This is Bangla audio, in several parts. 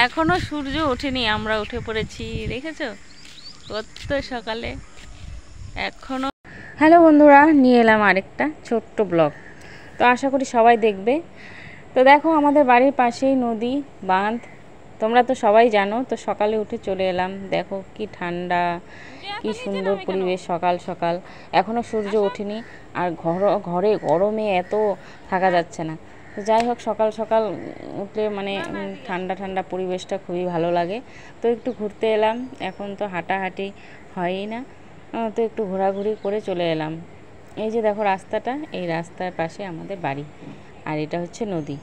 এখনো সূর্য ওঠেনি, আমরা উঠে পড়েছি, দেখেছো কত সকালে এখনো। হ্যালো বন্ধুরা, নিয়ে এলাম আরেকটা ছোট্ট ব্লগ। তো আশা করি সবাই দেখবে। তো দেখো আমাদের বাড়ির পাশেই নদী, বাঁধ, তোমরা তো সবাই জানো। তো সকালে উঠে চলে এলাম, দেখো কি ঠান্ডা, কি সুন্দর পরিবেশ সকাল সকাল। এখনও সূর্য ওঠেনি, আর ঘরে গরমে এত থাকা যাচ্ছে না। তো যাই হোক, সকাল সকাল উঠলে মানে ঠান্ডা ঠান্ডা পরিবেশটা খুবই ভালো লাগে। তো একটু ঘুরতে এলাম, এখন তো হাঁটাহাঁটি হয়ই না, তো একটু ঘোরাঘুরি করে চলে এলাম। এই যে দেখো রাস্তাটা, এই রাস্তার পাশে আমাদের বাড়ি, আর এটা হচ্ছে নদী।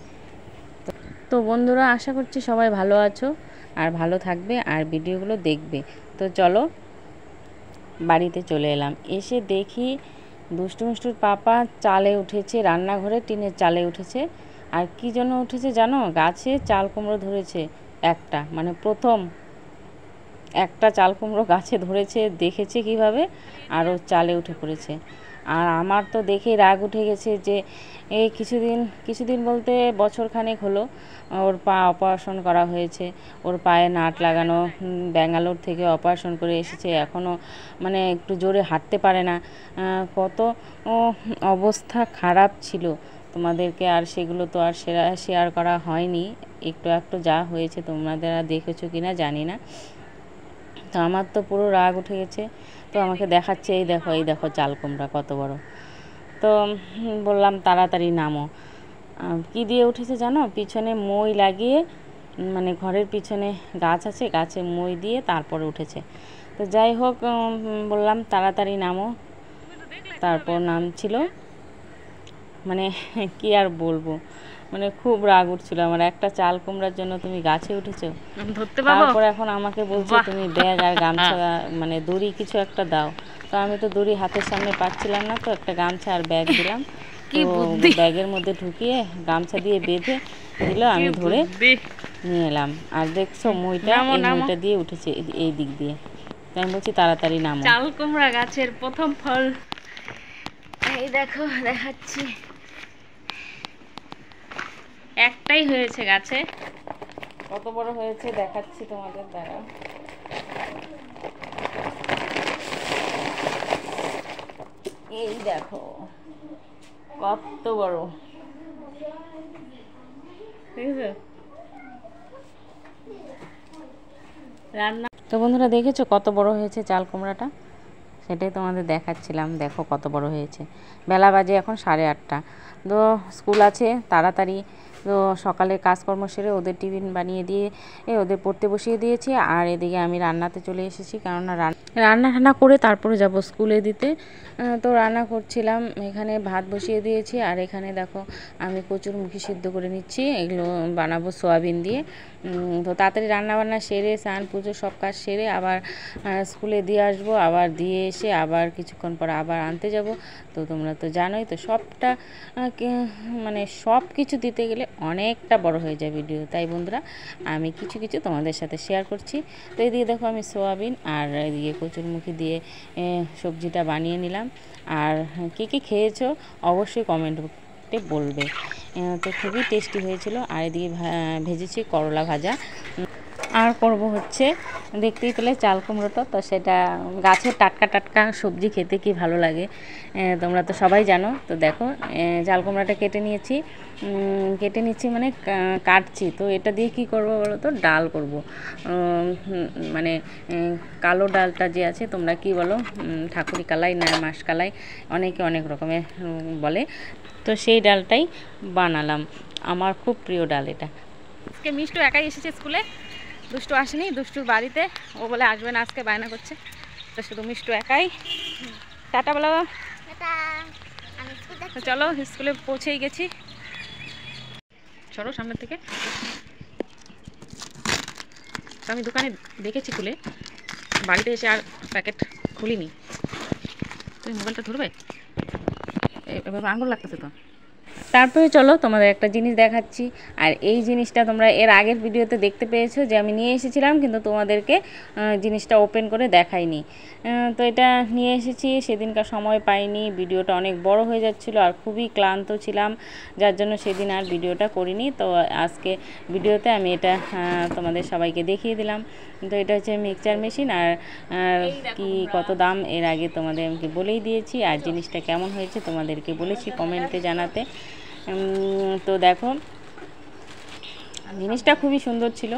তো বন্ধুরা, আশা করছি সবাই ভালো আছো আর ভালো থাকবে আর ভিডিওগুলো দেখবে। তো চলো বাড়িতে চলে এলাম, এসে দেখি দুষ্টু মিষ্টুর পাপা চালে উঠেছে, রান্নাঘরে টিনের চালে উঠেছে। আর কি জন্য উঠেছে জানো? গাছে চাল কুমড়ো ধরেছে একটা, মানে প্রথম একটা চাল কুমড়ো গাছে ধরেছে, দেখেছে কিভাবে, আর ও চালে উঠে পড়েছে। আর আমার তো দেখে রাগ উঠে গেছে যে এই কিছুদিন বলতে বছরখানেক হলো ওর পা অপারেশন করা হয়েছে, ওর পায়ে নাট লাগানো, ব্যাঙ্গালোর থেকে অপারেশন করে এসেছে, এখনও মানে একটু জোরে হাঁটতে পারে না। কত অবস্থা খারাপ ছিল, তোমাদেরকে আর সেগুলো তো আর শেয়ার করা হয়নি। একটু একটু যা হয়েছে তোমাদের দেখেছো কিনা জানি না। তো আমার তো পুরো রাগ উঠে গেছে। তো আমাকে দেখাচ্ছে, এই দেখো চাল কুমড়া কত বড়। তো বললাম তাড়াতাড়ি নামো। কি দিয়ে উঠেছে জানো? পিছনে মই লাগিয়ে, মানে ঘরের পিছনে গাছ আছে, গাছে মই দিয়ে তারপরে উঠেছে। তো যাই হোক, বললাম তাড়াতাড়ি নামো, তারপর নামছিল। মানে কি আর বলবো, মানে খুব রাগ উঠছিল আমার। একটা চাল কুমড়ার জন্য তুমি গাছে উঠেছো, তারপর এখন আমাকে বলছো তুমি ব্যাগ আর গামছা, মানে দড়ি কিছু একটা দাও। তো আমি তো দড়ি হাতের সামনে পাচ্ছিলাম না, তো একটা গামছা আর ব্যাগ দিলাম। তো ব্যাগের মধ্যে ঢুকিয়ে গামছা দিয়ে বেঁধে দিল, আমি ধরে নিয়ে এলাম। আর দেখছো মইটা, এই মইটা দিয়ে উঠেছে এই দিক দিয়ে। তাই আমি বলছি তাড়াতাড়ি নামো। চাল কুমড়া গাছের প্রথম ফল, এই দেখো দেখাচ্ছি, একটাই হয়েছে গাছে, কত বড় হয়েছে দেখাচ্ছি তোমাদের দ্বারা। এই দেখো কত বড়, ঠিক আছে রান্না। তো বন্ধুরা দেখেছো কত বড় হয়েছে চাল কুমড়াটা, সেটাই তোমাদের দেখাচ্ছিলাম। দেখো কত বড় হয়েছে। বেলা বাজে এখন 8:30। তো স্কুল আছে তাড়াতাড়ি, তো সকালে কাজকর্ম সেরে ওদের টিফিন বানিয়ে দিয়ে ওদের পড়তে বসিয়ে দিয়েছি। আর এদিকে আমি রান্নাতে চলে এসেছি, কেননা রান্না করে তারপরে যাব স্কুলে দিতে। তো রান্না করছিলাম, এখানে ভাত বসিয়ে দিয়েছি, আর এখানে দেখো আমি কচুরমুখী সিদ্ধ করে নিচ্ছি, এগুলো বানাবো সোয়াবিন দিয়ে। তো তাড়াতাড়ি রান্নাবান্না সেরে স্নান পুজো সব কাজ সেরে আবার স্কুলে দিয়ে আসবো, আবার দিয়ে এসে আবার কিছুক্ষণ পর আবার আনতে যাব। তো তোমরা তো জানোই, তো সবটা মানে সব কিছু দিতে গেলে অনেকটা বড় হয়ে যায় ভিডিও, তাই বন্ধুরা আমি কিছু কিছু তোমাদের সাথে শেয়ার করছি। তো এদিকে দেখো আমি সোয়াবিন আর এদিকে কচুরমুখী দিয়ে সবজিটা বানিয়ে নিলাম। আর কী কী খেয়েছো অবশ্যই কমেন্টে বলবে। তো খুবই টেস্টি হয়েছিল। আর এদিকে ভেজেছি করলা ভাজা, আর করব হচ্ছে দেখতেই পেলে চাল কুমড়োটা, তো সেটা গাছের টাটকা টাটকা সবজি খেতে কি ভালো লাগে, তোমরা তো সবাই জানো। তো দেখো চাল কুমড়াটা কেটে নিচ্ছি, মানে কাটছি। তো এটা দিয়ে কি করব বলো তো? ডাল করব, মানে কালো ডালটা যে আছে, তোমরা কি বলো, ঠাকুরি কালাই না মাস কালাই, অনেকে অনেক রকমের বলে। তো সেই ডালটাই বানালাম, আমার খুব প্রিয় ডাল এটা। আজকে মিষ্টু একাই এসেছে স্কুলে, দুষ্টু আসেনি, দুষ্টুর বাড়িতে, ও বলে আসবে না আজকে, বায়না করছে। তো শুধু মিষ্টু একাই। টাটা বলো। তো চলো স্কুলে পৌঁছেই গেছি, চলো সামনের থেকে। তো আমি দোকানে দেখেছি খুলে, বাড়িতে এসে আর প্যাকেট খুলিনি। তুমি মোবাইলটা ধরবে, এবার আঙুল লাগতেছে তো। তারপরে চলো তোমাদের একটা জিনিস দেখাচ্ছি। আর এই জিনিসটা তোমরা এর আগের ভিডিওতে দেখতে পেয়েছো যে আমি নিয়ে এসেছিলাম, কিন্তু তোমাদেরকে জিনিসটা ওপেন করে দেখাইনি। তো এটা নিয়ে এসেছি, সেদিনকার সময় পাইনি, ভিডিওটা অনেক বড় হয়ে যাচ্ছিল আর খুবই ক্লান্ত ছিলাম, যার জন্য সেদিন আর ভিডিওটা করিনি। তো আজকে ভিডিওতে আমি এটা তোমাদের সবাইকে দেখিয়ে দিলাম। তো এটা হচ্ছে মিক্সচার মেশিন। আর কি কত দাম এর আগে তোমাদের আমাকে বলেই দিয়েছি, আর জিনিসটা কেমন হয়েছে তোমাদেরকে বলেছি কমেন্টে জানাতে। তো দেখো, জিনিসটা খুবই সুন্দর ছিল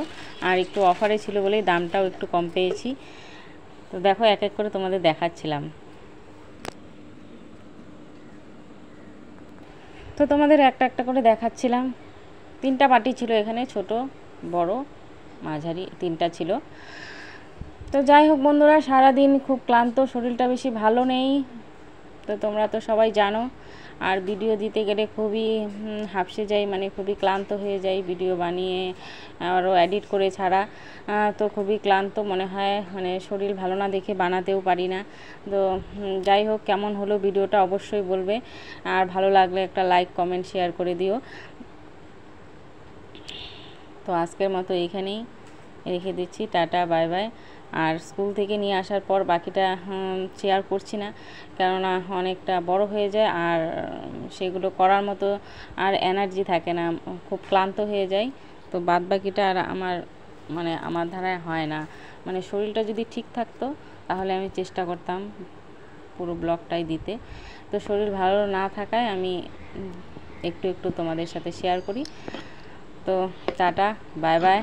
আর একটু অফারে ছিল বলেই দামটাও একটু কম পেয়েছি। তো দেখো, এক এক করে তোমাদের দেখাচ্ছিলাম। তো তোমাদের একটা একটা করে দেখাচ্ছিলাম। 3টা বাটি ছিল এখানে, ছোট বড় মাঝারি 3টা ছিল। তো যাই হোক বন্ধুরা, সারাদিন খুব ক্লান্ত, শরীরটা বেশি ভালো নেই, তো তোমরা তো সবাই জানো। আর ভিডিও দিতে গেলে খুবই হাঁপসে যাই, মানে খুবই ক্লান্ত হয়ে যাই ভিডিও বানিয়ে, আরও এডিট করে ছাড়া। তো খুবই ক্লান্ত মনে হয়, মানে শরীর ভালো না দেখে বানাতেও পারি না। তো যাই হোক, কেমন হলো ভিডিওটা অবশ্যই বলবে, আর ভালো লাগলে একটা লাইক কমেন্ট শেয়ার করে দিও। তো আজকের মতো এইখানেই রেখে দিচ্ছি, টাটা বাই বাই। আর স্কুল থেকে নিয়ে আসার পর বাকিটা শেয়ার করছি না, কেননা অনেকটা বড় হয়ে যায় আর সেগুলো করার মতো আর এনার্জি থাকে না, খুব ক্লান্ত হয়ে যায়। তো বাদ বাকিটা আর আমার ধারায় হয় না। মানে শরীরটা যদি ঠিক থাকতো তাহলে আমি চেষ্টা করতাম পুরো ব্লগটাই দিতে। তো শরীর ভালো না থাকায় আমি একটু একটু তোমাদের সাথে শেয়ার করি। তো টাটা বাই বাই।